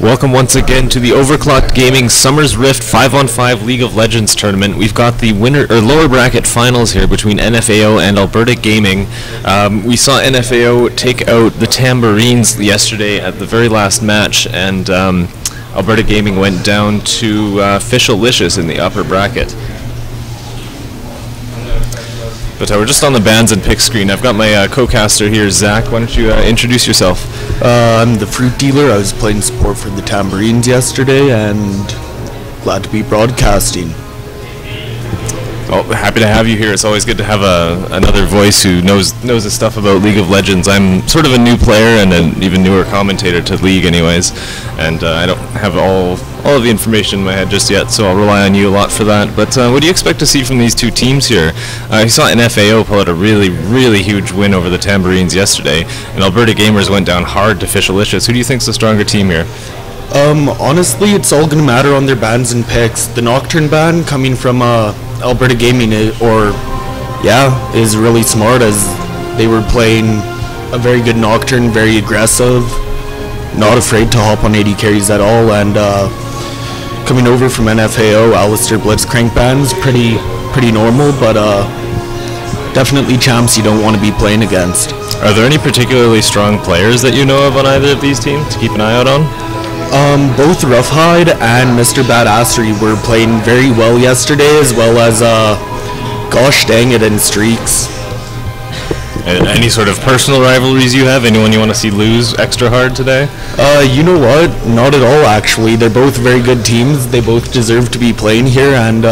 Welcome once again to the Overclocked Gaming Summer's Rift 5-on-5 League of Legends tournament. We've got the winner or lower bracket finals here between NFAO and Alberta Gaming. We saw NFAO take out the Tambourines yesterday at the very last match, and Alberta Gaming went down to Fishalicious in the upper bracket. But we're just on the bands and pick screen. I've got my co-caster here, Zach. Why don't you introduce yourself? I'm the fruit dealer. I was playing support for the Tambourines yesterday, and glad to be broadcasting. Well, happy to have you here. It's always good to have another voice who knows the stuff about League of Legends. I'm sort of a new player and an even newer commentator to League anyways, and I don't have all of the information in my head just yet, so I'll rely on you a lot for that. But what do you expect to see from these two teams here? You saw NFAO pull out a really huge win over the Tambourines yesterday, and Alberta Gamers went down hard to Fishalicious. Who do you think's the stronger team here? Honestly, it's all going to matter on their bans and picks. The Nocturne ban coming from Alberta Gaming is really smart, as they were playing a very good Nocturne, very aggressive, not afraid to hop on 80 carries at all, and coming over from NFAO, Alistair Blitzcrank ban's pretty normal, but definitely champs you don't want to be playing against. Are there any particularly strong players that you know of on either of these teams to keep an eye out on? Both Roughhide and Mr. Badassery were playing very well yesterday, as well as gosh dang it, and Streaks. Any sort of personal rivalries you have? Anyone you want to see lose extra hard today? You know what? Not at all, actually. They're both very good teams. They both deserve to be playing here, and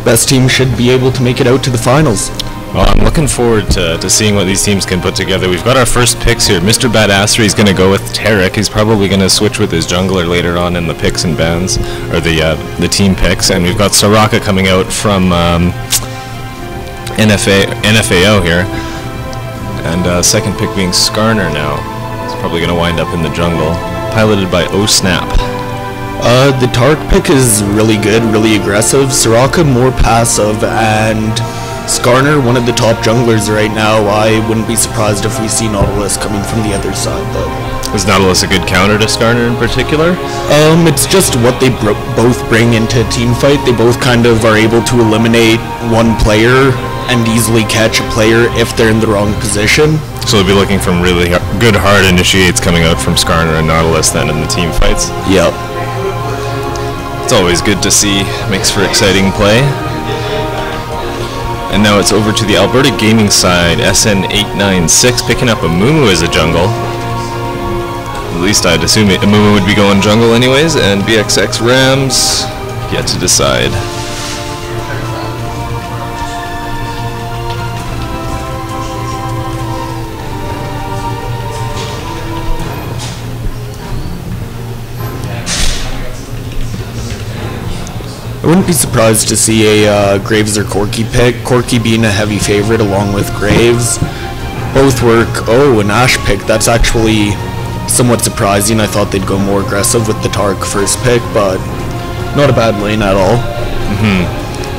best team should be able to make it out to the finals. Well, I'm looking forward to seeing what these teams can put together. We've got our first picks here. Mr. Badassery is going to go with Tarek. He's probably going to switch with his jungler later on in the picks and bans, or the team picks. And we've got Soraka coming out from NFAO here. And second pick being Skarner now. He's probably going to wind up in the jungle, piloted by O-Snap. The Tark pick is really good, really aggressive. Soraka more passive, and Skarner, one of the top junglers right now. I wouldn't be surprised if we see Nautilus coming from the other side, though. Is Nautilus a good counter to Skarner in particular? It's just what they both bring into a team fight. They both kind of are able to eliminate one player and easily catch a player if they're in the wrong position. So we'll be looking for really good hard initiates coming out from Skarner and Nautilus then in the team fights? Yep. It's always good to see. Makes for exciting play. And now it's over to the Alberta Gaming side. SN896 picking up Amumu as a jungle. At least I'd assume Amumu would be going jungle anyways, and BXX Rams yet to decide. I wouldn't be surprised to see a Graves or Corki pick, Corki being a heavy favorite along with Graves. Both work. Oh, an Ashe pick. That's actually somewhat surprising. I thought they'd go more aggressive with the Tark first pick, but not a bad lane at all.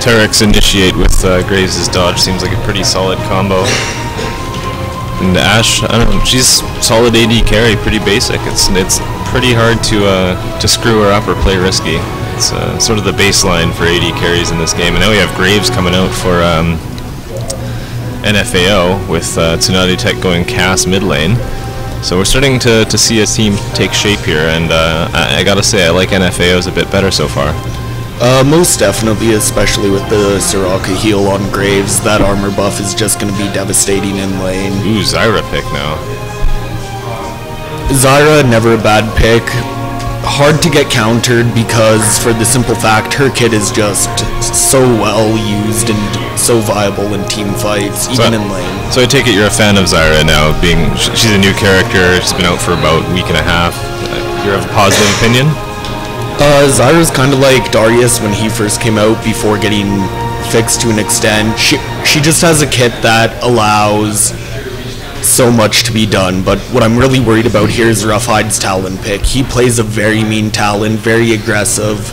Tarek's initiate with Graves' dodge seems like a pretty solid combo. And Ashe, I don't know, she's solid AD carry, pretty basic. It's pretty hard to screw her up or play risky. It's sort of the baseline for AD carries in this game. And now we have Graves coming out for NFAO with Tsunade Tech going Cass mid lane. So we're starting to see a team take shape here, and I gotta say I like NFAO's a bit better so far. Most definitely, especially with the Soraka heal on Graves. That armor buff is just going to be devastating in lane. Ooh, Zyra pick now. Zyra, never a bad pick. Hard to get countered because, for the simple fact, her kit is just so well used and so viable in team fights, even in lane. So I take it you're a fan of Zyra now, being she's a new character, she's been out for about a week and a half. You have a positive opinion? Zyra's kind of like Darius when he first came out before getting fixed to an extent. She just has a kit that allows so much to be done, but what I'm really worried about here is Roughhide's Talon pick. He plays a very mean Talon, very aggressive,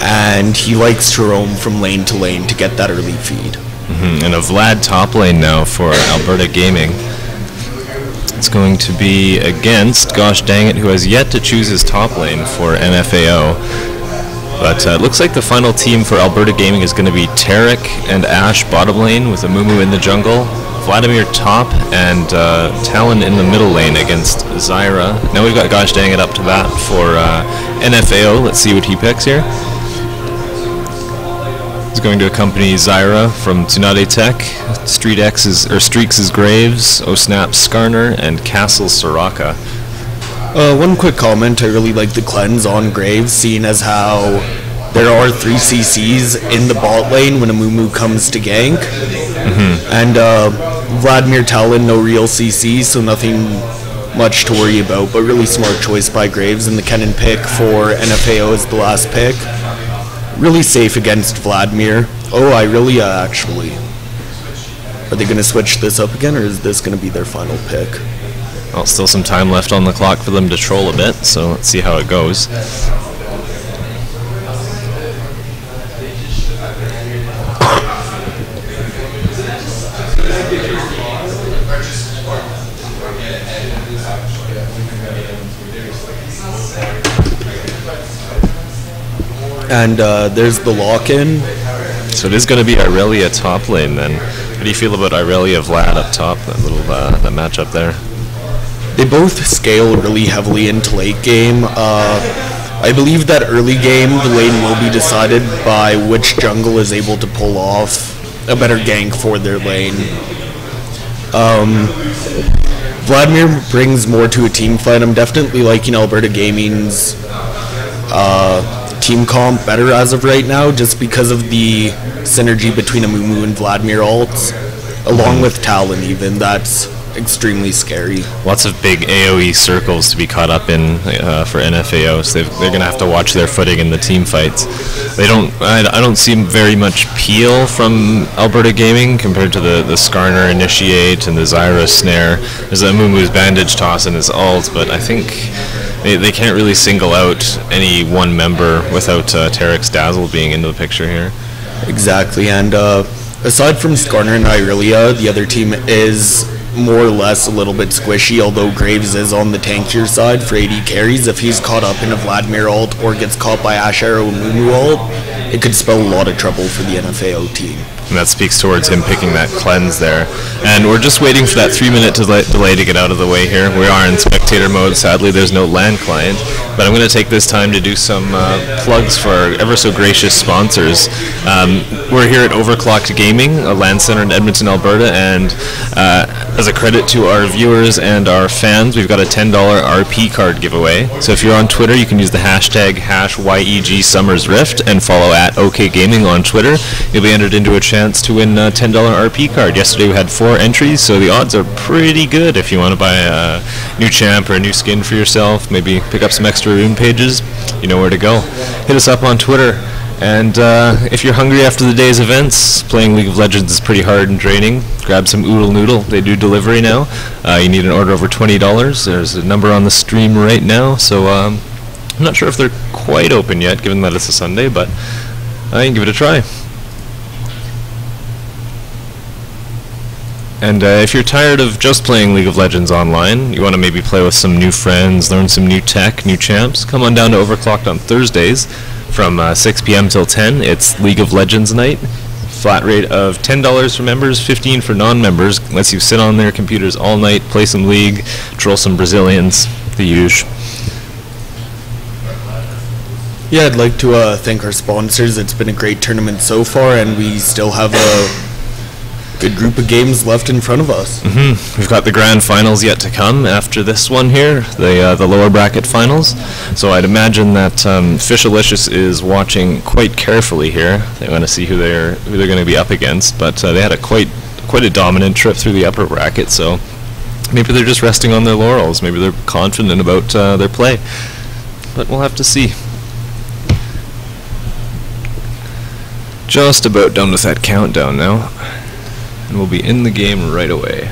and he likes to roam from lane to lane to get that early feed. And a Vlad top lane now for Alberta Gaming. It's going to be against Gosh Dang It, who has yet to choose his top lane for NFAO. But it looks like the final team for Alberta Gaming is going to be Tarek and Ash bottom lane with Amumu in the jungle, Vladimir top, and Talon in the middle lane against Zyra. Now we've got Gosh Dang It up to bat for NFAO. Let's see what he picks here. He's going to accompany Zyra from Tsunade Tech, Streaks' Graves, Osnap's Skarner, and Castle's Soraka. One quick comment, I really like the cleanse on Graves, seeing as how there are 3 CCs in the bot lane when Amumu comes to gank. And Vladimir Talon, no real CC, so nothing much to worry about, but really smart choice by Graves, and the Kennen pick for NFAO is the last pick. Really safe against Vladimir. Oh, Irelia actually. Are they going to switch this up again, or is this going to be their final pick? Well, still some time left on the clock for them to troll a bit, so let's see how it goes. And there's the lock-in. So it is going to be Irelia top lane then. How do you feel about Irelia Vlad up top, that little that matchup there? They both scale really heavily into late game. I believe that early game, the lane will be decided by which jungle is able to pull off a better gank for their lane. Vladimir brings more to a team fight. I'm definitely liking Alberta Gaming's team comp better as of right now, just because of the synergy between Amumu and Vladimir ults, along with Talon even. That's extremely scary. Lots of big AoE circles to be caught up in for NFAO, so they're going to have to watch their footing in the team fights. I don't see very much peel from Alberta Gaming compared to the Skarner Initiate and the Zyra Snare. There's Amumu's Bandage Toss and his ult, but I think they can't really single out any one member without Tarek's Dazzle being into the picture here. Exactly, and aside from Skarner and Irelia, the other team is more or less a little bit squishy, although Graves is on the tankier side for AD carries. If he's caught up in a Vladimir ult or gets caught by Ash Arrow and Mumu ult, it could spell a lot of trouble for the NFAO team. And that speaks towards him picking that cleanse there. And we're just waiting for that 3-minute delay to get out of the way here. We are in spectator mode. Sadly, there's no LAN client. But I'm going to take this time to do some plugs for our ever so gracious sponsors. We're here at Overclocked Gaming, a LAN center in Edmonton, Alberta, and as a credit to our viewers and our fans, we've got a $10 RP card giveaway. So if you're on Twitter, you can use the hashtag #YEGSummersRift and follow at OKGaming on Twitter. You'll be entered into a chance to win a $10 RP card. Yesterday we had 4 entries, so the odds are pretty good if you want to buy a new champ or a new skin for yourself, maybe pick up some extra rune pages. You know where to go. Hit us up on Twitter. And if you're hungry after the day's events, playing League of Legends is pretty hard and draining. Grab some Oodle Noodle. They do delivery now. You need an order over $20. There's a number on the stream right now, so I'm not sure if they're quite open yet, given that it's a Sunday, but you can give it a try. And if you're tired of just playing League of Legends online, you want to maybe play with some new friends, learn some new tech, new champs, come on down to Overclocked on Thursdays from 6 p.m. till 10. It's League of Legends night. Flat rate of $10 for members, $15 for non-members. Lets you sit on their computers all night, play some League, troll some Brazilians, the usual. Yeah, I'd like to thank our sponsors. It's been a great tournament so far, and we still have a good group of games left in front of us. We've got the grand finals yet to come after this one here, the lower bracket finals. So I'd imagine that Fishalicious is watching quite carefully here. They want to see who they're going to be up against, but they had a quite a dominant trip through the upper bracket. So maybe they're just resting on their laurels. Maybe they're confident about their play, but we'll have to see. Just about done with that countdown now. And we'll be in the game right away.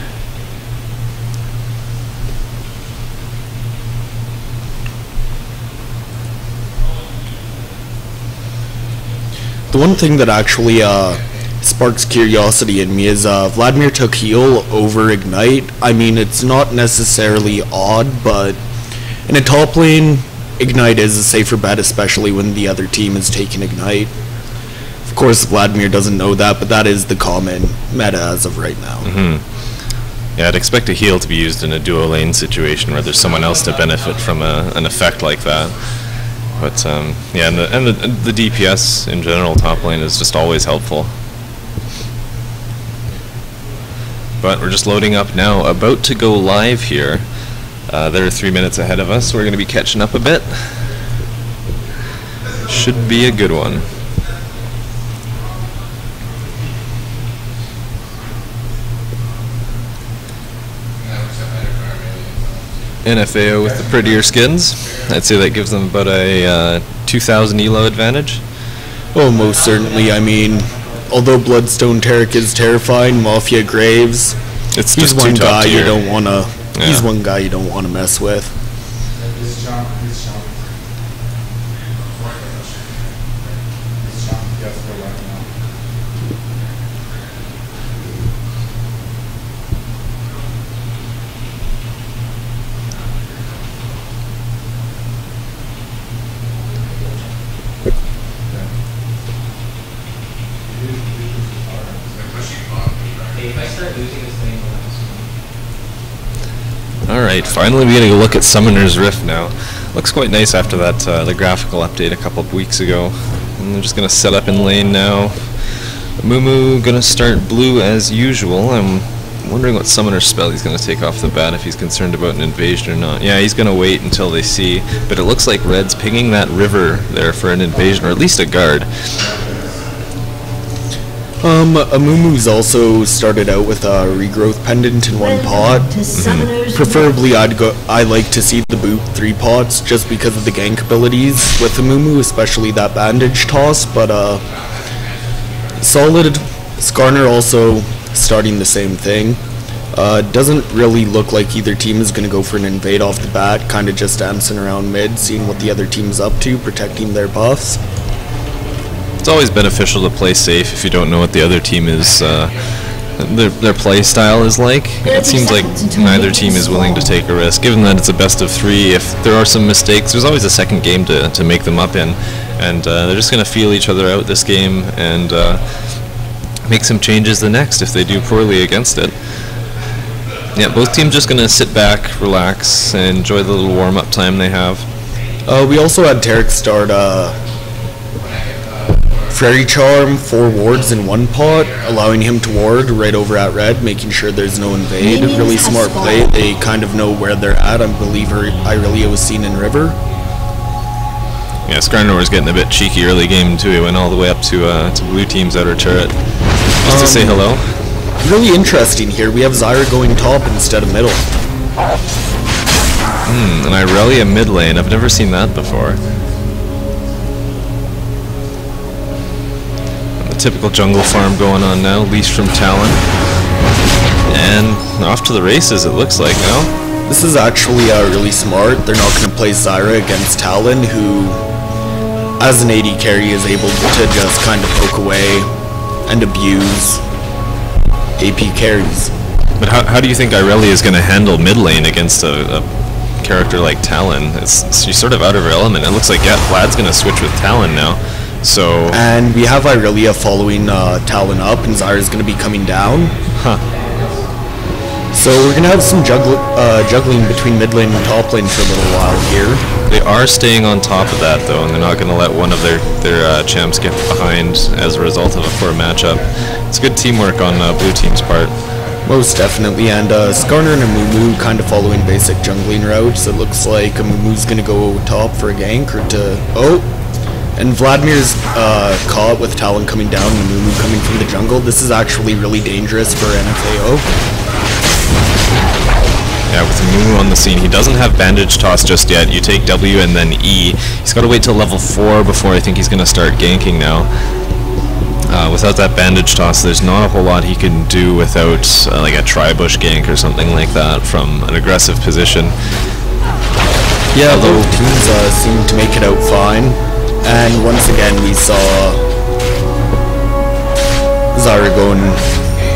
The one thing that actually sparks curiosity in me is Vladimir took heal over Ignite. I mean, it's not necessarily odd, but in a top lane, Ignite is a safer bet, especially when the other team is taking Ignite. Of course, Vladimir doesn't know that, but that is the common meta as of right now. Yeah, I'd expect a heal to be used in a duo lane situation where there's someone else to benefit from an effect like that. But yeah, and the DPS in general top lane is just always helpful. But we're just loading up now, about to go live here. They're 3 minutes ahead of us. We're going to be catching up a bit. Should be a good one. NFAO with the prettier skins. I'd say that gives them about a 2,000 elo advantage. Oh, most certainly. I mean, although Bloodstone Taric is terrifying, Mafia Graves, he's one guy you don't want to. He's one guy you don't want to mess with. Alright, finally we get a look at Summoner's Rift now. Looks quite nice after that the graphical update a couple of weeks ago. And I'm just going to set up in lane now. Mumu going to start blue as usual. I'm wondering what Summoner spell he's going to take off the bat, if he's concerned about an invasion or not. Yeah, he's going to wait until they see, but it looks like Red's pinging that river there for an invasion, or at least a guard. Amumu's also started out with a regrowth pendant in one pot. Preferably, I like to see the boot 3 pots just because of the gank abilities with Amumu, especially that bandage toss. But solid. Skarner also starting the same thing. Doesn't really look like either team is going to go for an invade off the bat. Kind of just dancing around mid, seeing what the other team's up to, protecting their buffs. It's always beneficial to play safe if you don't know what the other team is, their play style is like. It seems like neither team is willing to take a risk. Given that it's a best of 3, if there are some mistakes, there's always a second game to make them up in. And they're just going to feel each other out this game and make some changes the next if they do poorly against it. Yeah, both teams just going to sit back, relax, and enjoy the little warm-up time they have. We also had Taric start Fairy Charm 4 wards in one pot, allowing him to ward right over at red, making sure there's no invade. Really smart play. They kind of know where they're at. I believe Irelia was seen in river. Yeah, Skarner was getting a bit cheeky early game too. He went all the way up to blue team's outer turret just to say hello. Really interesting here. We have Zyra going top instead of middle. And Irelia mid lane. I've never seen that before. Typical jungle farm going on now, leash from Talon. And off to the races it looks like now. This is actually really smart. They're not going to play Zyra against Talon, who as an AD carry is able to just kind of poke away and abuse AP carries. But how do you think Irelia is going to handle mid lane against a character like Talon? She's sort of out of her element. It looks like, yeah, Vlad's going to switch with Talon now. So and we have Irelia following Talon up, and Zyra's going to be coming down. So we're going to have some juggling between mid lane and top lane for a little while here. They are staying on top of that though, and they're not going to let one of their champs get behind as a result of a poor matchup. It's good teamwork on blue team's part. Most definitely, and Skarner and Amumu kind of following basic jungling routes. It looks like Amumu's going to go top for a gank or to... And Vladimir's caught with Talon coming down and Mumu coming from the jungle. This is actually really dangerous for NFAO. Yeah, with Mumu on the scene, he doesn't have bandage toss just yet. You take W and then E. He's got to wait till level 4 before I think he's going to start ganking now. Without that bandage toss, there's not a whole lot he can do without like a tri-bush gank or something like that from an aggressive position. Yeah, both teams seem to make it out fine. And once again we saw Zyra going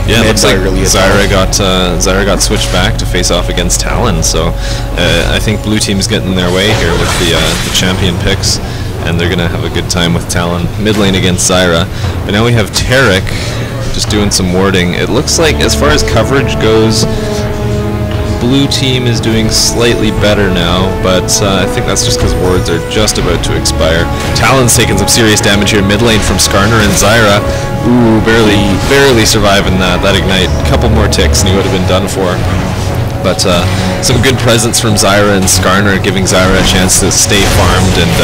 Yeah, it mid looks like Irelia Zyra got switched back to face off against Talon, so I think blue team's getting their way here with the champion picks, and they're gonna have a good time with Talon mid lane against Zyra. But now we have Tarek just doing some warding. It looks like, as far as coverage goes, blue team is doing slightly better now, but I think that's just because wards are just about to expire. Talon's taking some serious damage here mid lane from Skarner and Zyra. Ooh, barely surviving that ignite. A couple more ticks and he would have been done for. But some good presence from Zyra and Skarner, giving Zyra a chance to stay farmed and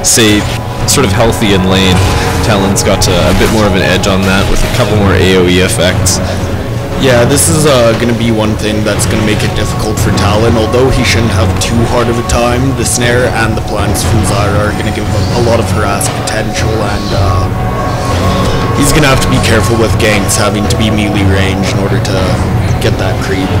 stay sort of healthy in lane. Talon's got a bit more of an edge on that with a couple more AoE effects. Yeah, this is going to be one thing that's going to make it difficult for Talon. Although he shouldn't have too hard of a time, the snare and the plants from Zyra are going to give him a lot of harass potential, and he's going to have to be careful with ganks, having to be melee range in order to get that creep.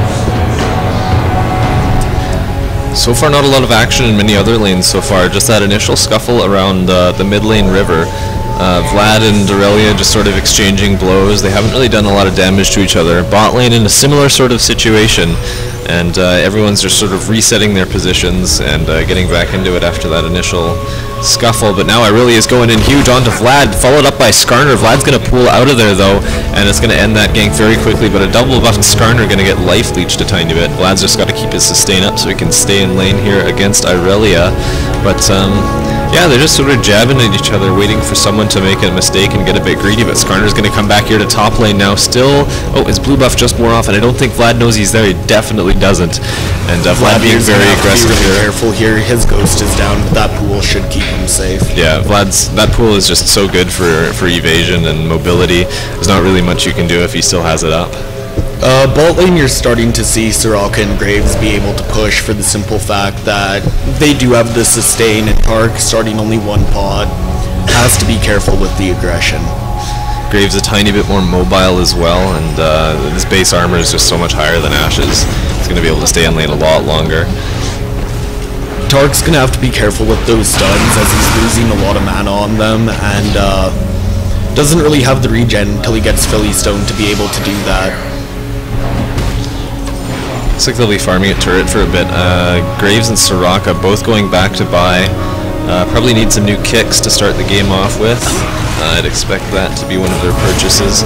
So far, not a lot of action in many other lanes so far, just that initial scuffle around the mid lane river. Vlad and Aurelia just sort of exchanging blows. They haven't really done a lot of damage to each other. Bot lane in a similar sort of situation, and everyone's just sort of resetting their positions and getting back into it after that initial scuffle. But now Aurelia is going in huge onto Vlad, followed up by Skarner. Vlad's going to pull out of there though, and it's going to end that gank very quickly, but a double buffed Skarner going to get life leeched a tiny bit. Vlad's just got to keep his sustain up so he can stay in lane here against Aurelia. But yeah, they're just sort of jabbing at each other, waiting for someone to make a mistake and get a bit greedy, but Skarner's going to come back here to top lane now still. Oh, his blue buff just wore off, and I don't think Vlad knows he's there. He definitely doesn't. And Vlad being very aggressive be really here. Careful here. His ghost is down, but that pool should keep him safe. Yeah, that pool is just so good for evasion and mobility. There's not really much you can do if he still has it up. Bot lane, you're starting to see Soraka and Graves be able to push for the simple fact that they do have the sustain, and Tark, starting only one pod, has to be careful with the aggression. Graves a tiny bit more mobile as well, and his base armor is just so much higher than Ash's. He's going to be able to stay in lane a lot longer. Tark's going to have to be careful with those stuns as he's losing a lot of mana on them, and doesn't really have the regen until he gets Philly Stone to be able to do that. Looks like they'll be farming at turret for a bit. Graves and Soraka both going back to buy. Probably need some new kicks to start the game off with. I'd expect that to be one of their purchases.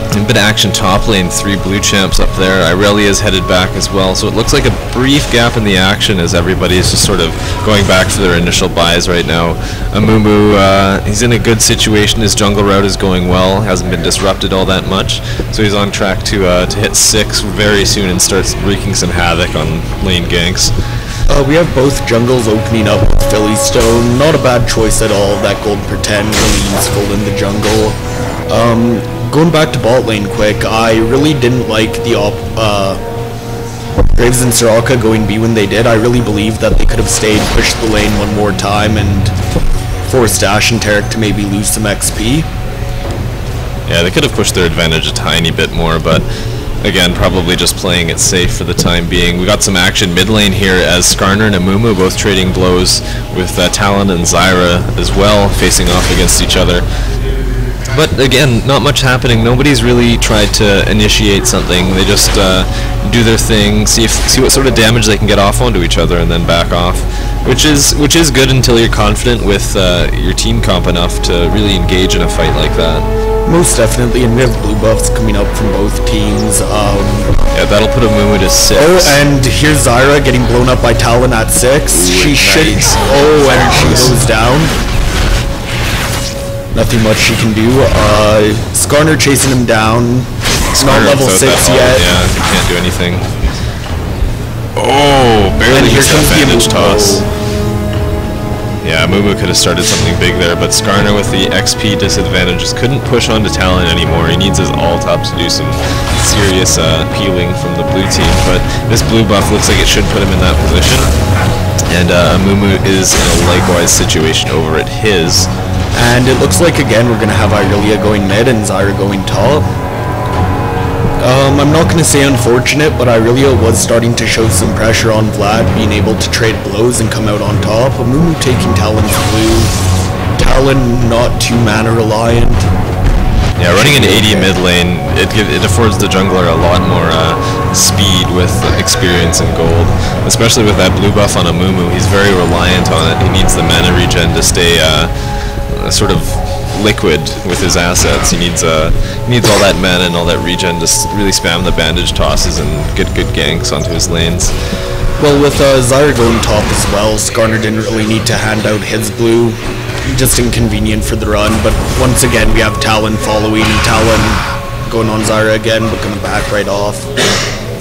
A bit of action top lane, 3 blue champs up there. Irelia's headed back as well, so it looks like a brief gap in the action as everybody's just sort of going back for their initial buys right now. Amumu, he's in a good situation. His jungle route is going well, hasn't been disrupted all that much, so he's on track to hit 6 very soon and starts wreaking some havoc on lane ganks. We have both jungles opening up with Philly Stone. Not a bad choice at all. That gold pretend really useful in the jungle. Going back to bot lane quick, I really didn't like the Graves and Soraka going B when they did. I really believe that they could have stayed, pushed the lane one more time, and forced Ash and Tarek to maybe lose some XP. Yeah, they could have pushed their advantage a tiny bit more, but again, probably just playing it safe for the time being. We got some action mid lane here as Skarner and Amumu both trading blows with Talon and Zyra as well, facing off against each other. But again, not much happening. Nobody's really tried to initiate something. They just do their thing, see what sort of damage they can get off onto each other, and then back off. Which is good until you're confident with your team comp enough to really engage in a fight like that. Most definitely, and we have blue buffs coming up from both teams. Yeah, that'll put Amumu to 6. Oh, and here's Zyra getting blown up by Talon at 6. Ooh, she should. nice. Oh, and she goes down. Nothing much she can do. Skarner chasing him down. Not level 6 yet. Yeah, he can't do anything. Oh, barely gets that advantage toss. Yeah, Amumu could have started something big there, but Skarner with the XP disadvantages couldn't push onto Talon anymore. He needs his ult up to do some serious peeling from the blue team, but this blue buff looks like it should put him in that position. And Amumu is in a likewise situation over at his. And it looks like, again, we're going to have Irelia going mid and Zyra going top. I'm not going to say unfortunate, but Irelia was starting to show some pressure on Vlad, being able to trade blows and come out on top. Amumu taking Talon's blue. Talon not too mana reliant. Yeah, running an 80 mid lane, it affords the jungler a lot more speed with experience and gold, especially with that blue buff on Amumu. He's very reliant on it. He needs the mana regen to stay sort of liquid with his assets. He needs all that mana and all that regen to really spam the bandage tosses and get good ganks onto his lanes. Well, with Zyra going top as well, Skarner didn't really need to hand out his blue. Just inconvenient for the run, but once again we have Talon following, Talon going on Zyra again, but gonna back right off.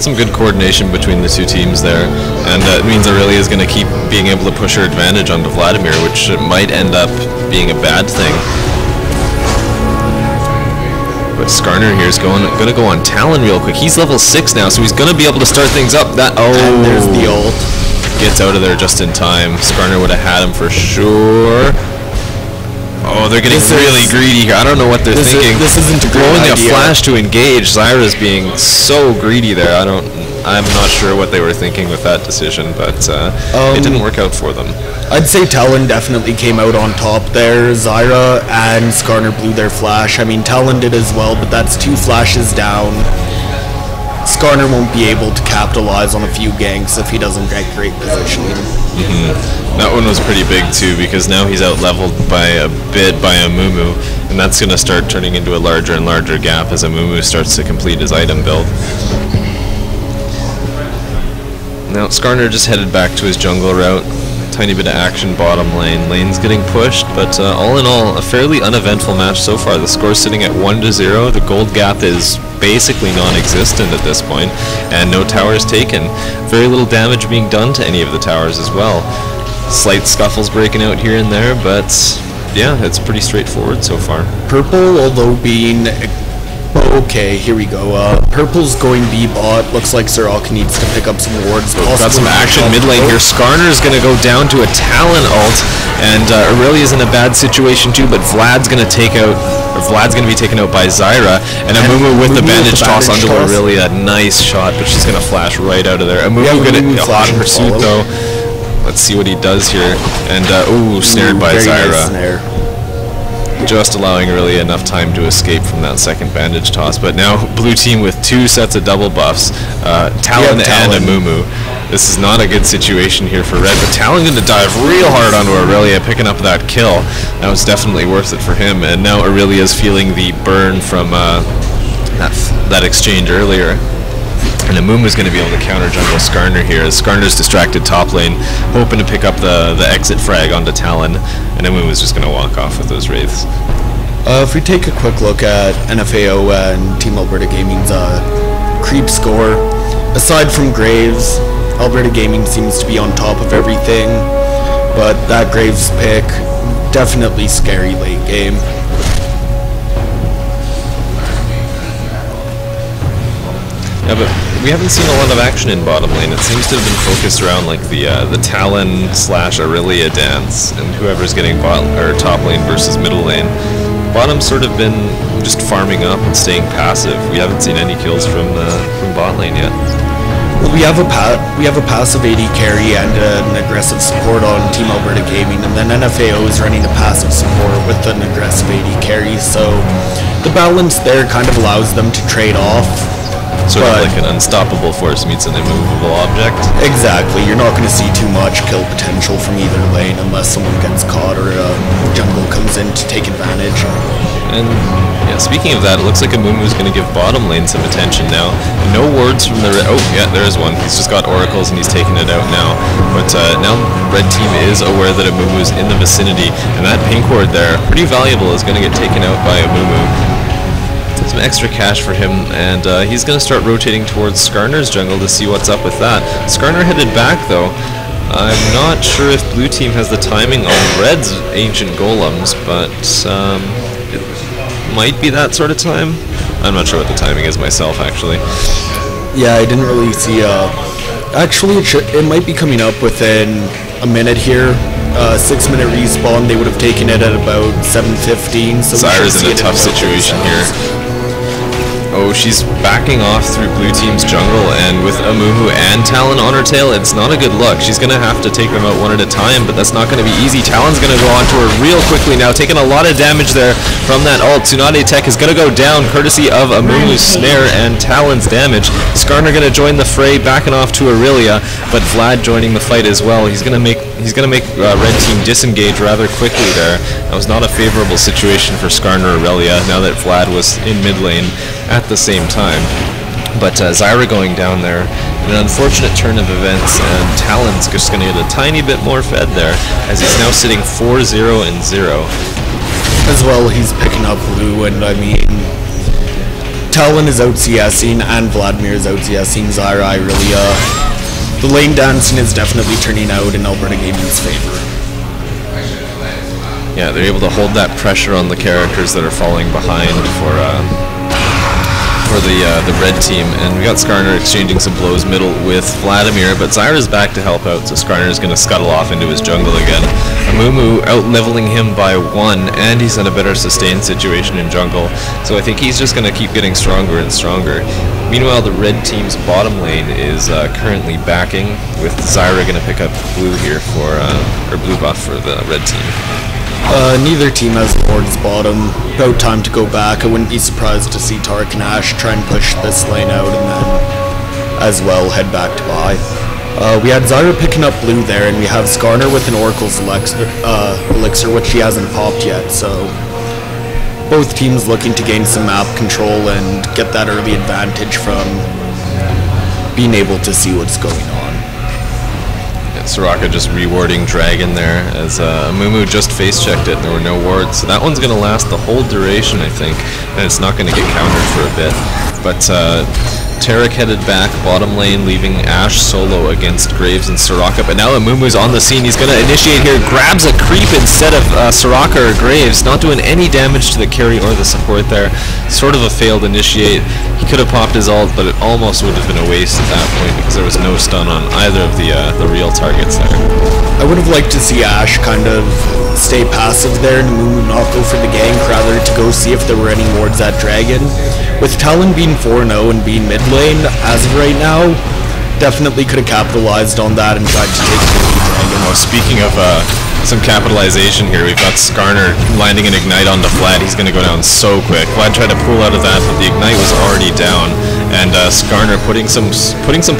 Some good coordination between the two teams there, and it means Aurelia is going to keep being able to push her advantage onto Vladimir, which might end up being a bad thing. But Skarner here is going to go on Talon real quick. He's level 6 now, so he's going to be able to start things up. And there's the ult. Gets out of there just in time. Skarner would have had him for sure. Oh, they're getting really greedy here. I don't know what they're thinking. This isn't a great idea. Blowing a flash to engage. Zyra's being so greedy there. I'm not sure what they were thinking with that decision, but it didn't work out for them. I'd say Talon definitely came out on top there. Zyra and Skarner blew their flash. I mean, Talon did as well, but that's 2 flashes down. Skarner won't be able to capitalize on a few ganks if he doesn't get great positioning. That one was pretty big too, because now he's out-leveled by a bit by Amumu, and that's going to start turning into a larger and larger gap as Amumu starts to complete his item build. Now Skarner just headed back to his jungle route. Tiny bit of action bottom lane. Lane's getting pushed, but all in all, a fairly uneventful match so far. The score's sitting at 1-0. The gold gap is basically non-existent at this point, and no towers taken. Very little damage being done to any of the towers as well. Slight scuffles breaking out here and there, but yeah, it's pretty straightforward so far. Purple, although being... Okay, here we go. Purple's going B bot. Looks like Soraka needs to pick up some wards. Got some action mid lane here. Skarner's going to go down to a Talon ult, and Aurelia's in a bad situation too, but Vlad's going to be taken out by Zyra, and Amumu with the bandage toss onto Aurelia. Nice shot, but she's going to flash right out of there. Amumu going to hot pursuit though. Let's see what he does here. And ooh, snared by Zyra. Nice snare. Just allowing Aurelia enough time to escape from that second bandage toss. But now blue team with 2 sets of double buffs, Talon and Amumu. This is not a good situation here for red, but Talon going to dive real hard onto Aurelia, picking up that kill. That was definitely worth it for him, and now Aurelia's feeling the burn from that exchange earlier. And Amumu's going to be able to counter jungle Skarner here, as Skarner's distracted top lane, hoping to pick up the exit frag onto Talon, and Amumu's just going to walk off with those wraiths. If we take a quick look at NFAO and Team Alberta Gaming's creep score, aside from Graves, Alberta Gaming seems to be on top of everything, but that Graves pick, definitely scary late game. Yeah, but we haven't seen a lot of action in bottom lane. It seems to have been focused around like the Talon / Aurelia dance, and whoever's getting top lane versus middle lane. Bottom's sort of been just farming up and staying passive. We haven't seen any kills from bot lane yet. Well, we have a passive AD carry and an aggressive support on Team Alberta Gaming, and then NFAO is running a passive support with an aggressive AD carry. So the balance there kind of allows them to trade off. Sort of like an unstoppable force meets an immovable object. Exactly. You're not going to see too much kill potential from either lane unless someone gets caught or jungle comes in to take advantage. And yeah, speaking of that, it looks like Amumu's going to give bottom lane some attention now. No words from the oh yeah, there is one. He's just got oracles and he's taking it out now. But now red team is aware that Amumu's in the vicinity, and that pink ward there, pretty valuable, is going to get taken out by Amumu. Some extra cash for him, and he's going to start rotating towards Skarner's jungle to see what's up with that. Skarner headed back though. I'm not sure if blue team has the timing on red's ancient golems, but it might be that sort of time. I'm not sure what the timing is myself, actually. Yeah, I didn't really see. Actually, it might be coming up within a minute here. 6-minute respawn. They would have taken it at about 7:15. So Zyra's in a tough situation here. Oh, So she's backing off through blue team's jungle, and with Amumu and Talon on her tail, it's not a good look. She's going to have to take them out one at a time, but that's not going to be easy. Talon's going to go onto her real quickly now, taking a lot of damage there from that ult. Tsunade Tech is going to go down courtesy of Amumu's snare and Talon's damage. Skarner going to join the fray, backing off to Aurelia, but Vlad joining the fight as well. He's going to make red team disengage rather quickly there. That was not a favorable situation for Skarner or Aurelia now that Vlad was in mid lane at the same time. But Zyra going down there, an unfortunate turn of events, and Talon's just going to get a tiny bit more fed there, as he's now sitting 4-0 and 0. As well, he's picking up blue, and I mean, Talon is out CSing, and Vladimir is out CSing Zyra. The lane dancing is definitely turning out in Alberta Gaming's favor. Yeah, they're able to hold that pressure on the characters that are falling behind for the red team, and we got Skarner exchanging some blows middle with Vladimir, but Zyra's back to help out, so Skarner's going to scuttle off into his jungle again. Amumu out-leveling him by 1, and he's in a better sustained situation in jungle, so I think he's just going to keep getting stronger and stronger. Meanwhile, the red team's bottom lane is currently backing, with Zyra going to pick up blue here for, or blue buff for the red team. Neither team has wards bottom. About time to go back. I wouldn't be surprised to see Tark and Ashe try and push this lane out and then as well head back to buy. We had Zyra picking up blue there, and we have Skarner with an Oracle's elixir, which she hasn't popped yet, so both teams looking to gain some map control and get that early advantage from being able to see what's going on. Soraka just rewarding Dragon there, as Amumu just face-checked it and there were no wards. So that one's going to last the whole duration, I think, and it's not going to get countered for a bit. But Tarek headed back, bottom lane, leaving Ashe solo against Graves and Soraka. But now Amumu's on the scene. He's going to initiate here, grabs a creep instead of Soraka or Graves, not doing any damage to the carry or the support there. Sort of a failed initiate. He could have popped his ult, but it almost would have been a waste at that point because there was no stun on either of the real targets there. I would have liked to see Ashe kind of stay passive there and Amumu not go for the gank, rather to go see if there were any wards at Dragon. With Talon being 4-0 and being mid lane, as of right now, definitely could have capitalized on that and tried to take the Dragon. Oh, speaking of some capitalization here, we've got Skarner landing an Ignite onto Vlad. He's going to go down so quick. Vlad tried to pull out of that, but the Ignite was already down. And Skarner putting some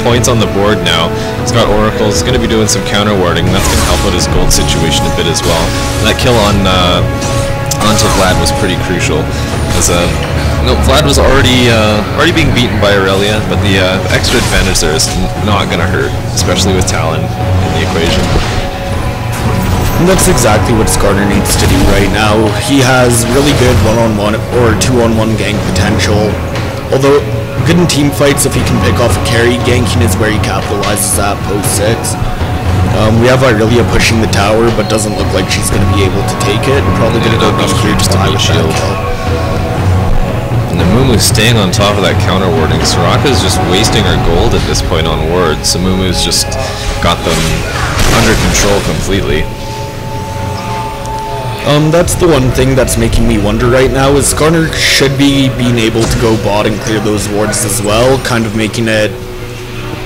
points on the board now. He's got Oracles. He's going to be doing some counter warding, and that's going to help out his gold situation a bit as well. That kill on onto Vlad was pretty crucial. As no, Vlad was already being beaten by Aurelia, but the extra advantage there is not going to hurt, especially with Talon in the equation. And that's exactly what Skarner needs to do right now. He has really good one-on-one or two-on-one gank potential. Although good in team fights if he can pick off a carry, ganking is where he capitalizes at post 6. We have Aurelia pushing the tower, but doesn't look like she's going to be able to take it. Probably going to go beat here just to meet shield. And Amumu's staying on top of that counter warding. Soraka's just wasting her gold at this point on wards. Amumu's just got them under control completely. That's the one thing that's making me wonder right now, is Skarner should be being able to go bot and clear those wards as well, kind of making it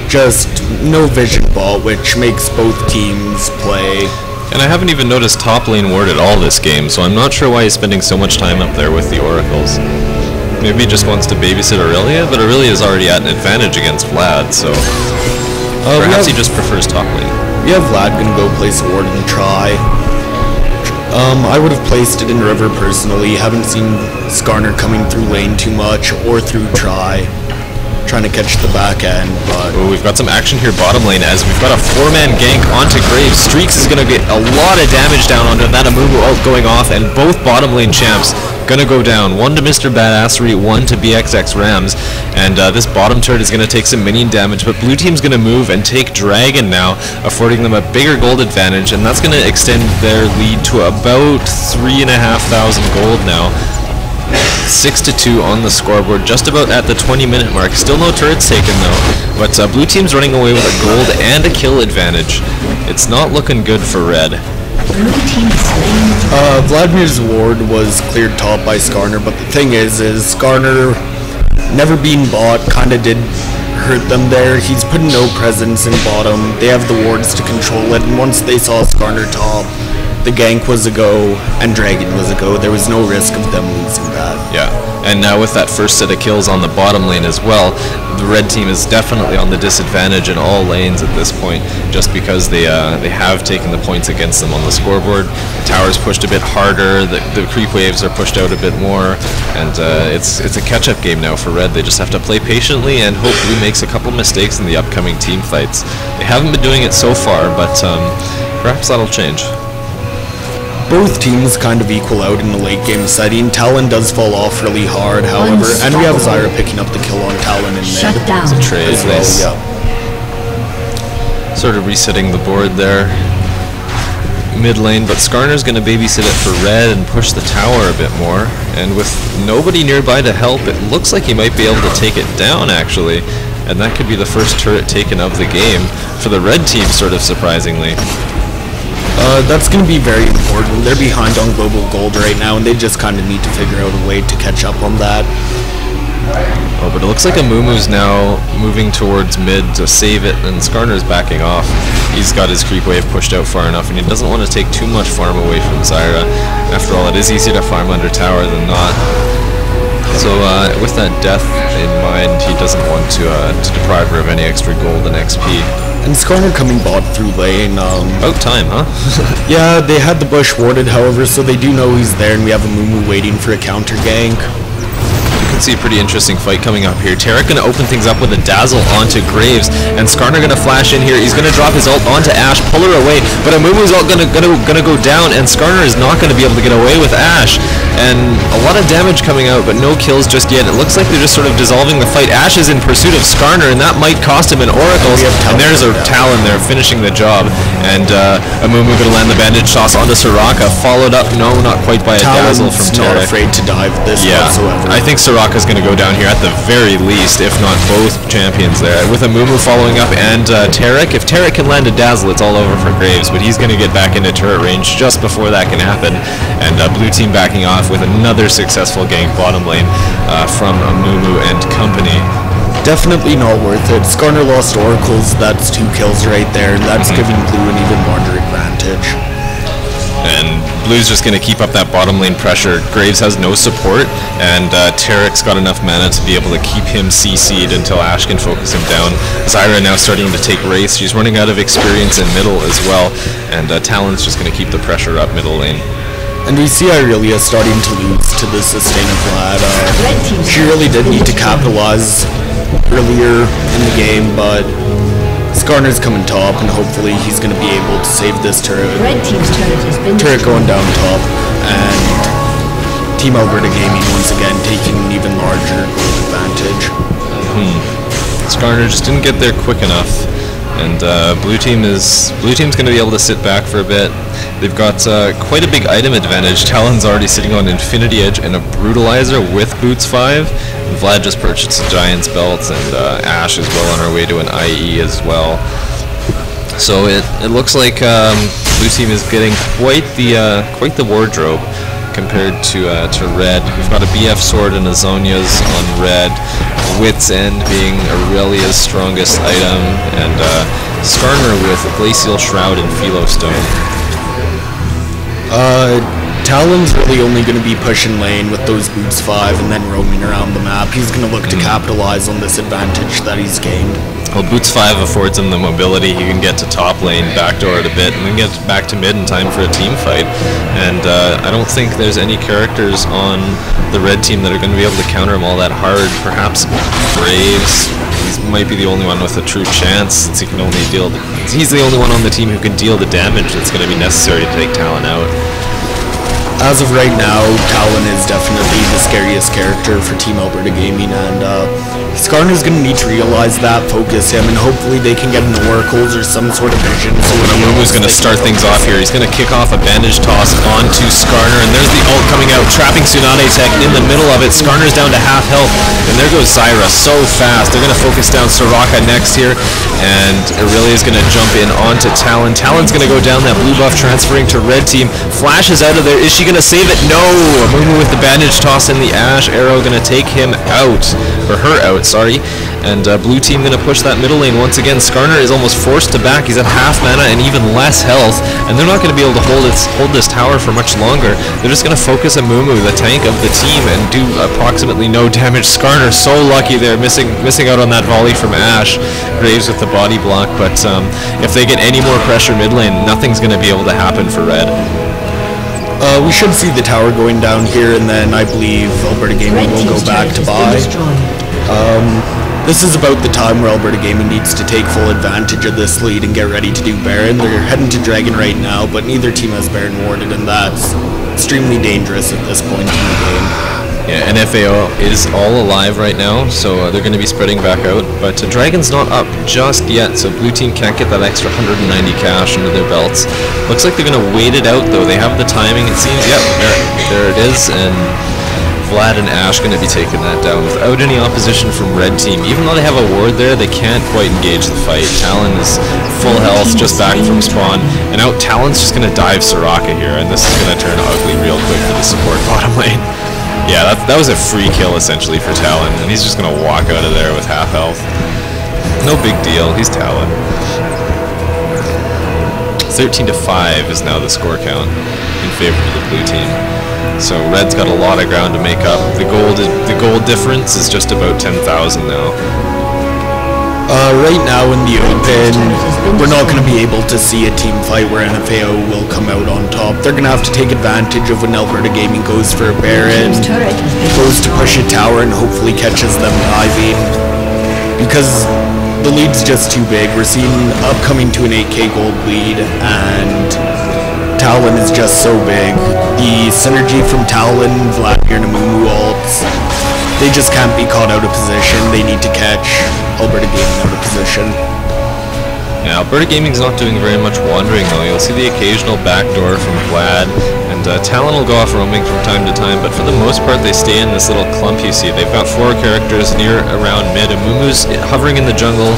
just no vision bot, which makes both teams play. And I haven't even noticed top lane ward at all this game, so I'm not sure why he's spending so much time up there with the Oracles. Maybe he just wants to babysit Aurelia, but Aurelia is already at an advantage against Vlad, so perhaps he just prefers top lane. We have Vlad gonna go place a ward and try. I would have placed it in river personally. Haven't seen Skarner coming through lane too much or through trying to catch the back end, but ooh, we've got some action here bottom lane as we've got a 4-man gank onto Graves. Streaks is going to get a lot of damage down onto that Amumu ult going off, and both bottom lane champs going to go down. One to Mr. Badassery, one to BXX Rams, and this bottom turret is going to take some minion damage, but blue team's going to move and take Dragon now, affording them a bigger gold advantage, and that's going to extend their lead to about 3,500 gold now. 6-2 on the scoreboard, just about at the 20-minute mark. Still no turrets taken though, but blue team's running away with a gold and a kill advantage. It's not looking good for red. Vladimir's ward was cleared top by Skarner, but the thing is Skarner never being bought kind of did hurt them there. He's putting no presence in bottom. They have the wards to control it, and once they saw Skarner top, the gank was a go and Dragon was a go. There was no risk of them losing that. Yeah, and now with that first set of kills on the bottom lane as well, the red team is definitely on the disadvantage in all lanes at this point, just because they have taken the points against them on the scoreboard. The tower's pushed a bit harder, the creep waves are pushed out a bit more, and it's a catch-up game now for red. They just have to play patiently and hope Blue makes a couple mistakes in the upcoming team fights. They haven't been doing it so far, but perhaps that'll change. Both teams kind of equal out in the late game setting. Talon does fall off really hard, however, and we have Zyra picking up the kill on Talon in mid. It's a trade as well, nice. Yeah. Sort of resetting the board there. Mid lane, but Skarner's going to babysit it for red and push the tower a bit more. And with nobody nearby to help, it looks like he might be able to take it down, actually. And that could be the first turret taken of the game for the red team, sort of surprisingly. That's going to be very important. They're behind on global gold right now, and they just kind of need to figure out a way to catch up on that. Oh, but it looks like Amumu's now moving towards mid to save it, and Skarner's backing off. He's got his creep wave pushed out far enough, and he doesn't want to take too much farm away from Zyra. After all, it is easier to farm under tower than not. So with that death in mind, he doesn't want to deprive her of any extra gold and XP. And Skarner coming bot through lane. About time, huh? Yeah, they had the bush warded, however, so they do know he's there, and we have Amumu waiting for a counter gank. You can see a pretty interesting fight coming up here. Taric going to open things up with a dazzle onto Graves, and Skarner going to flash in here. He's going to drop his ult onto Ashe, pull her away, but Amumu's ult going to go down, and Skarner is not going to be able to get away with Ashe. And a lot of damage coming out, but no kills just yet. It looks like they're just sort of dissolving the fight. Ashe is in pursuit of Skarner, and that might cost him an Oracle. And there's a Talon there finishing the job. And Amumu going to land the bandage toss onto Soraka, followed up, no, not quite by a dazzle from Taric. Not afraid to dive this whatsoever. I think Soraka's going to go down here at the very least, if not both champions there. With Amumu following up and Taric. If Taric can land a dazzle, it's all over for Graves, but he's going to get back into turret range just before that can happen. And blue team backing off with another successful gank bottom lane from Amumu and company. Definitely not worth it. Skarner lost Oracles, that's 2 kills right there, and that's giving Blue an even larger advantage. And Blue's just going to keep up that bottom lane pressure. Graves has no support, and Taric's got enough mana to be able to keep him CC'd until Ashe can focus him down. Zyra now starting to take Wraith. She's running out of experience in middle as well, and Talon's just going to keep the pressure up middle lane. And we see Irelia starting to lose to the sustain of Vlad. She really did need to capitalize earlier in the game, but Skarner's coming top, and hopefully he's going to be able to save this turret. Red team's turret has been Turret going down top, and Team Alberta Gaming once again taking an even larger advantage. Skarner just didn't get there quick enough, and blue team's going to be able to sit back for a bit. They've got quite a big item advantage. Talon's already sitting on Infinity Edge and a Brutalizer with Boots 5. And Vlad just purchased a Giant's Belt, and Ashe is well on her way to an IE as well. So it looks like blue team is getting quite the wardrobe compared to red. We've got a BF sword and a Zhonya's on red. Wit's End being Aurelia's strongest item, and Skarner with Glacial Shroud and Philo Stone. Talon's really only going to be pushing lane with those Boots 5 and then roaming around the map. He's going to look to capitalize on this advantage that he's gained. Well, Boots 5 affords him the mobility. He can get to top lane, backdoor it a bit, and then get back to mid in time for a team fight. And I don't think there's any characters on the red team that are going to be able to counter him all that hard. Perhaps Graves. He might be the only one with a true chance, since he can only deal. He's the only one on the team who can deal the damage that's going to be necessary to take Talon out. As of right now, Talon is definitely the scariest character for Team Alberta Gaming, and Skarner's going to need to realize that, focus him, and hopefully they can get an oracles or some sort of vision. So Amumu's going to start things off here. He's going to kick off a bandage toss onto Skarner, and there's the ult coming out, trapping Tsunade Tech in the middle of it. Skarner's down to half health, and there goes Zyra so fast. They're going to focus down Soraka next here, and Aurelia is going to jump in onto Talon. Talon's going to go down that blue buff, transferring to red team. Flash is out of there. Is she going to save it? No! Amumu with the bandage toss in the Ashe arrow, going to take him out, or her out, sorry. And blue team going to push that middle lane once again. Skarner is almost forced to back. He's at half mana and even less health, and they're not going to be able to hold this tower for much longer. They're just going to focus Amumu, the tank of the team, and do approximately no damage. Skarner so lucky there, missing out on that volley from Ashe. Graves with the body block, but if they get any more pressure mid lane, nothing's going to be able to happen for red. We should see the tower going down here, and then I believe Alberta Gaming will go back to buy. This is about the time where Alberta Gaming needs to take full advantage of this lead and get ready to do Baron. They're heading to Dragon right now, but neither team has Baron warded, and that's extremely dangerous at this point in the game. Yeah, NFAO is all alive right now, so they're going to be spreading back out, but Dragon's not up just yet, so blue team can't get that extra 190 cash under their belts. Looks like they're going to wait it out, though. They have the timing, it seems. Yep, there it is, and Vlad and Ashe going to be taking that down without any opposition from red team. Even though they have a ward there, they can't quite engage the fight. Talon is full health, just back from spawn, and out Talon's just going to dive Soraka here, and this is going to turn ugly real quick for the support bottom lane. Yeah, that was a free kill essentially for Talon, and he's just going to walk out of there with half health. No big deal, he's Talon. 13-5 is now the score count in favor of the blue team. So red's got a lot of ground to make up. The gold difference is just about 10,000 now. Right now in the open, we're not going to be able to see a team fight where NFAO will come out on top. They're going to have to take advantage of when Alberta Gaming goes for a Baron, goes to push a tower, and hopefully catches them diving. Because the lead's just too big. We're seeing upcoming to an 8k gold lead, and Talon is just so big. The synergy from Talon, Vladimir, and Amumu ults, they just can't be caught out of position. They need to catch Alberta Gaming out of position. Yeah, Alberta Gaming's not doing very much wandering though. You'll see the occasional backdoor from Vlad, and Talon will go off roaming from time to time, but for the most part they stay in this little clump you see. They've got 4 characters near around mid. Amumu's hovering in the jungle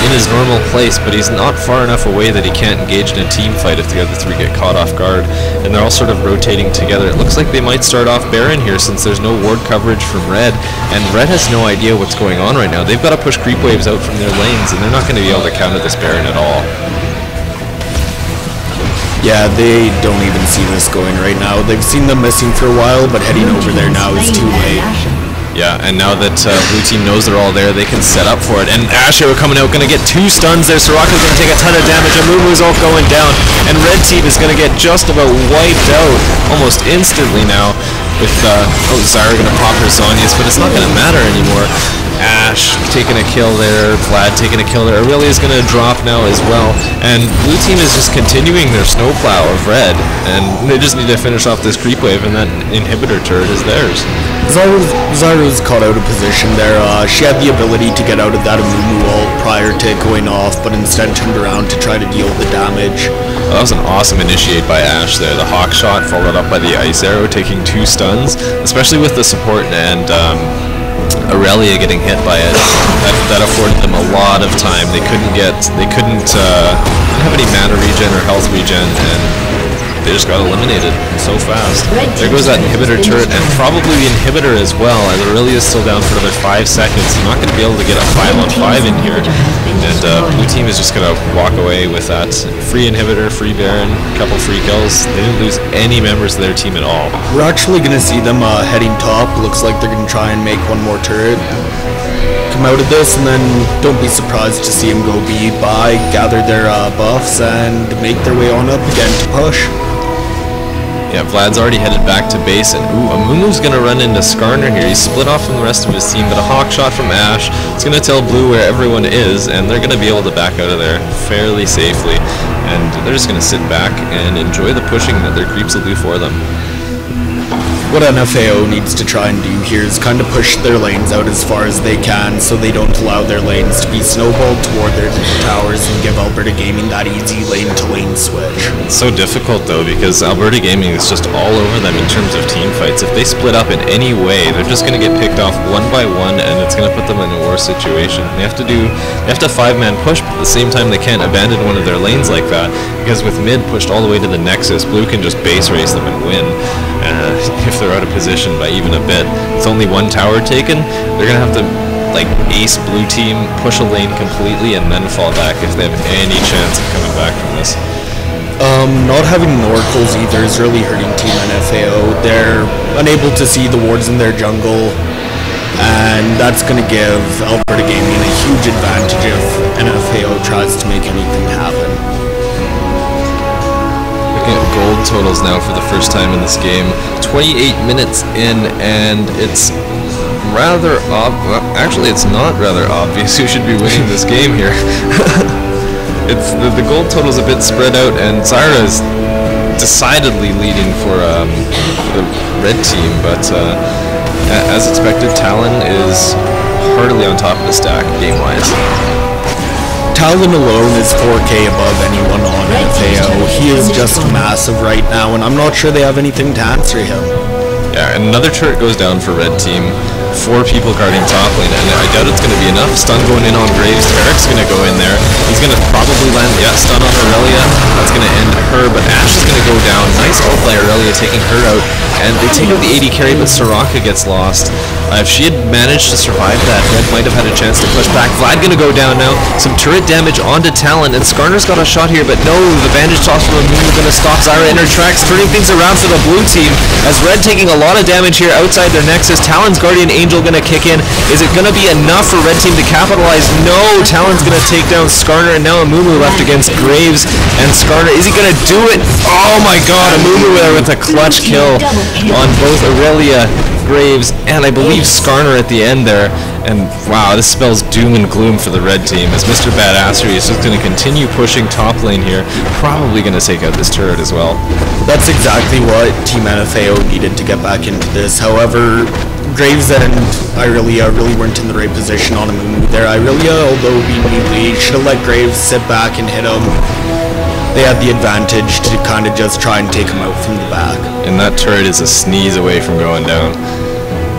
in his normal place, but he's not far enough away that he can't engage in a team fight if the other 3 get caught off guard, and they're all sort of rotating together. It looks like they might start off Baron here since there's no ward coverage from red, and red has no idea what's going on right now. They've got to push creep waves out from their lanes, and they're not going to be able to counter this Baron at all. Yeah, they don't even see this going right now. They've seen them missing for a while, but heading over there now is too late. Yeah, and now that blue team knows they're all there, they can set up for it. And Ashe coming out, going to get 2 stuns there. Soraka's going to take a ton of damage. Amumu's all going down. And red team is going to get just about wiped out almost instantly now with, Zyra going to pop her Zhonya's, but it's not going to matter anymore. Ashe taking a kill there, Vlad taking a kill there. Aurelia's going to drop now as well, and blue team is just continuing their snowplow of red, and they just need to finish off this creep wave, and that inhibitor turret is theirs. Zyra's caught out of position there. She had the ability to get out of that Amumu ult prior to going off, but instead turned around to try to deal the damage. Well, that was an awesome initiate by Ashe there. The hawk shot followed up by the ice arrow, taking 2 stuns, especially with the support and Aurelia getting hit by it. That afforded them a lot of time. They couldn't have any mana regen or health regen, and they just got eliminated so fast. There goes that inhibitor turret, and probably the inhibitor as well, as Aurelia's still down for another 5 seconds. They're not going to be able to get a 5-on-5 in here, and blue team is just going to walk away with that free inhibitor, free Baron, a couple free kills. They didn't lose any members of their team at all. We're actually going to see them heading top. Looks like they're going to try and make one more turret, come out of this, and then don't be surprised to see them go B, buy, gather their buffs, and make their way on up again to push. Yeah, Vlad's already headed back to base, and Amumu's going to run into Skarner here. He's split off from the rest of his team, but a hawk shot from Ashe, it's going to tell blue where everyone is, and they're going to be able to back out of there fairly safely. And they're just going to sit back and enjoy the pushing that their creeps will do for them. what NFAO needs to try and do here is kind of push their lanes out as far as they can so they don't allow their lanes to be snowballed toward their towers and give Alberta Gaming that easy lane-to-lane switch. It's so difficult though because Alberta Gaming is just all over them in terms of team fights. If they split up in any way, they're just going to get picked off one by one, and it's going to put them in a worse situation. They have to 5-man push, but at the same time they can't abandon one of their lanes like that, because with mid pushed all the way to the Nexus, blue can just base race them and win. If they're out of position by even a bit. It's only one tower taken, they're going to have to like ace blue team, push a lane completely, and then fall back if they have any chance of coming back from this. Not having oracles either is really hurting Team NFAO. They're unable to see the wards in their jungle, and that's going to give Alberta Gaming a huge advantage if NFAO tries to make anything happen. Looking at gold totals now for the first time in this game. 28 minutes in, and it's rather actually it's not rather obvious who should be winning this game here. It's the gold total's a bit spread out, and Zyra is decidedly leading for the red team, but as expected, Talon is heartily on top of the stack game-wise. Talon alone is 4K above anyone on NFAO. He is just massive right now, and I'm not sure they have anything to answer him. Yeah, and another turret goes down for red team. 4 people guarding top lane, and I doubt it's going to be enough. Stun going in on Graves. Tarek's going to go in there. He's going to probably land, yeah, stun on Aurelia. That's going to end her, but Ashe is going to go down. Nice ult by Aurelia, taking her out. And they take out the AD carry, but Soraka gets lost. If she had managed to survive that, Red might have had a chance to push back. Vlad going to go down now. Some turret damage onto Talon, and Skarner's got a shot here, but no, the bandage toss from Amumu going to stop Zyra in her tracks, turning things around for the blue team, as Red taking a lot of damage here outside their Nexus. Talon's Guardian Angel going to kick in. Is it going to be enough for Red team to capitalize? No, Talon's going to take down Skarner, and now Amumu left against Graves and Skarner. Is he going to do it? Oh my god, Amumu there with a clutch kill on both Aurelia, Graves, and I believe Skarner at the end there. And wow, this spells doom and gloom for the red team, as Mr. Badassery is just going to continue pushing top lane here, probably going to take out this turret as well. That's exactly what Team NFAO needed to get back into this. However, Graves and Irelia really weren't in the right position on Amumu there. Irelia, although being melee, should have let Graves sit back and hit him. They had the advantage to kind of just try and take him out from the back. And that turret is a sneeze away from going down.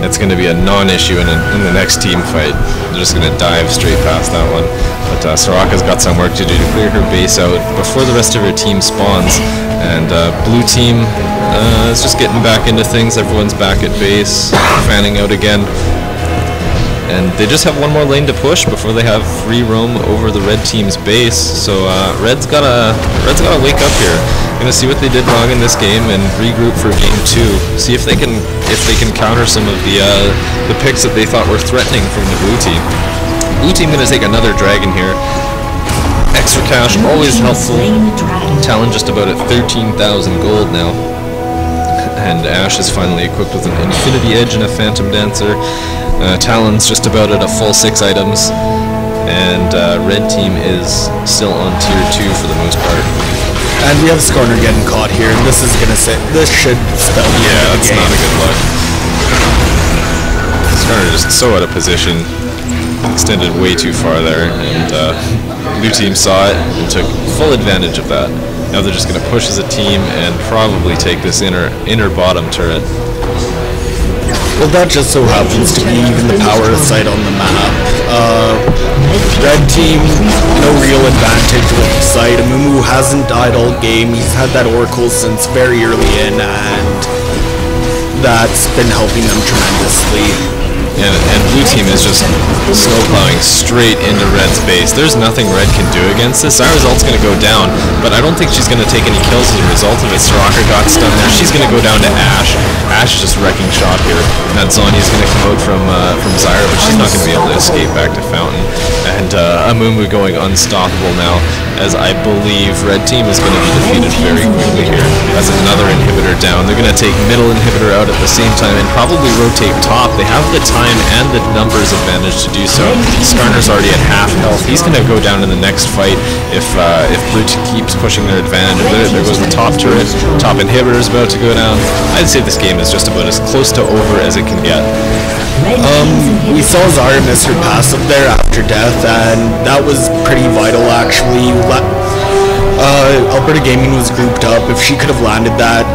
It's going to be a non-issue in the next team fight. They're just going to dive straight past that one. But Soraka's got some work to do to clear her base out before the rest of her team spawns. And blue team is just getting back into things. Everyone's back at base, fanning out again. And they just have one more lane to push before they have free roam over the red team's base. So Red's gotta wake up here. Gonna see what they did wrong in this game and regroup for game 2. See if they can counter some of the picks that they thought were threatening from the blue team. Blue team gonna take another dragon here. Extra cash always helpful. Talon just about at 13,000 gold now. And Ashe is finally equipped with an Infinity Edge and a Phantom Dancer. Talon's just about at a full 6 items, and red team is still on tier 2 for the most part. And we have Skarner getting caught here, and this should spell the end of the game. That's not a good look. Skarner just so out of position, extended way too far there, and blue team saw it and took full advantage of that. Now they're just going to push as a team and probably take this inner bottom turret. Well, that just so happens to be even the power site on the map. Red team, no real advantage with the site. Amumu hasn't died all game. He's had that Oracle since very early in, and that's been helping them tremendously. And blue team is just snowplowing straight into red's base. There's nothing red can do against this. Zyra's ult's going to go down, but I don't think she's going to take any kills as a result of it. Soraka got stunned there. She's going to go down to Ashe. Ashe just wrecking shop here. And that Zhonya's going to come out from Zyra, but she's not going to be able to escape back to Fountain. And Amumu going unstoppable now, as I believe Red Team is going to be defeated very quickly here. That's another inhibitor down. They're going to take middle inhibitor out at the same time and probably rotate top. They have the time and the numbers advantage to do so. Skarner's already at half health. He's going to go down in the next fight if Blue keeps pushing their advantage. There goes the top turret. Top inhibitor is about to go down. I'd say this game is just about as close to over as it can get. We saw Zara miss her pass up there after death, and that was pretty vital actually. Alberta Gaming was grouped up. If she could have landed that,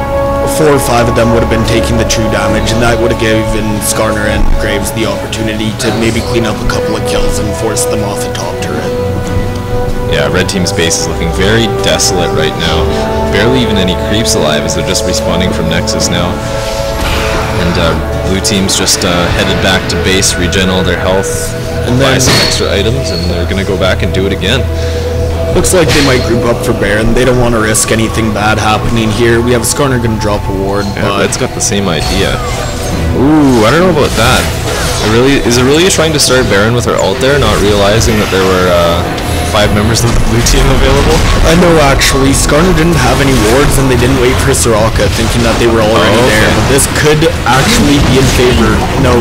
4 or 5 of them would have been taking the true damage, and that would have given Skarner and Graves the opportunity to maybe clean up a couple of kills and force them off the top turret. Yeah, Red Team's base is looking very desolate right now. Barely even any creeps alive as they're just respawning from Nexus now. And Blue Team's just headed back to base, regen all their health, and buy some extra items, and they're going to go back and do it again. Looks like they might group up for Baron. They don't want to risk anything bad happening here. We have Skarner going to drop a ward, but Red's got the same idea. Ooh, I don't know about that. Is it really trying to start Baron with her ult there, not realizing that there were 5 members of the Blue Team available? I know actually, Skarner didn't have any wards and they didn't wait for Soraka, thinking that they were already there, but this could actually be in favor. No.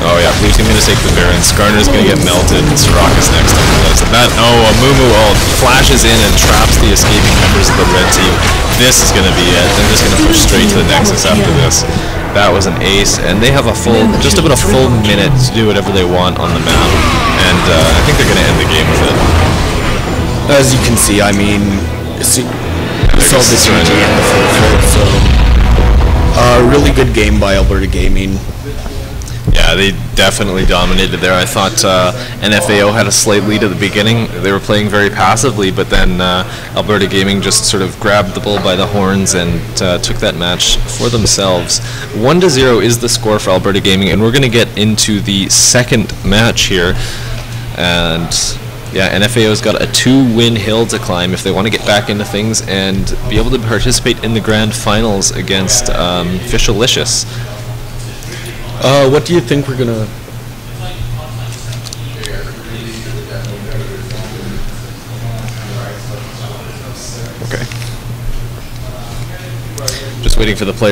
Oh yeah, Blue Team gonna take the Baron. Skarner's gonna get melted. Soraka's next to that. Oh, Amumu ult flashes in and traps the escaping members of the Red Team. This is gonna be it. They're just gonna push straight to the Nexus after this. That was an ace, and they have just about a full minute to do whatever they want on the map, and I think they're gonna end the game with it. As you can see, I mean, saw this GG in the full field, so really good game by Alberta Gaming. Yeah, they definitely dominated there. I thought NFAO had a slight lead at the beginning. They were playing very passively, but then Alberta Gaming just sort of grabbed the bull by the horns and took that match for themselves. 1-0 is the score for Alberta Gaming, and we're going to get into the second match here. And yeah, NFAO's got a 2-win hill to climb if they want to get back into things and be able to participate in the grand finals against Fishalicious. What do you think we're gonna... Okay. Just waiting for the player.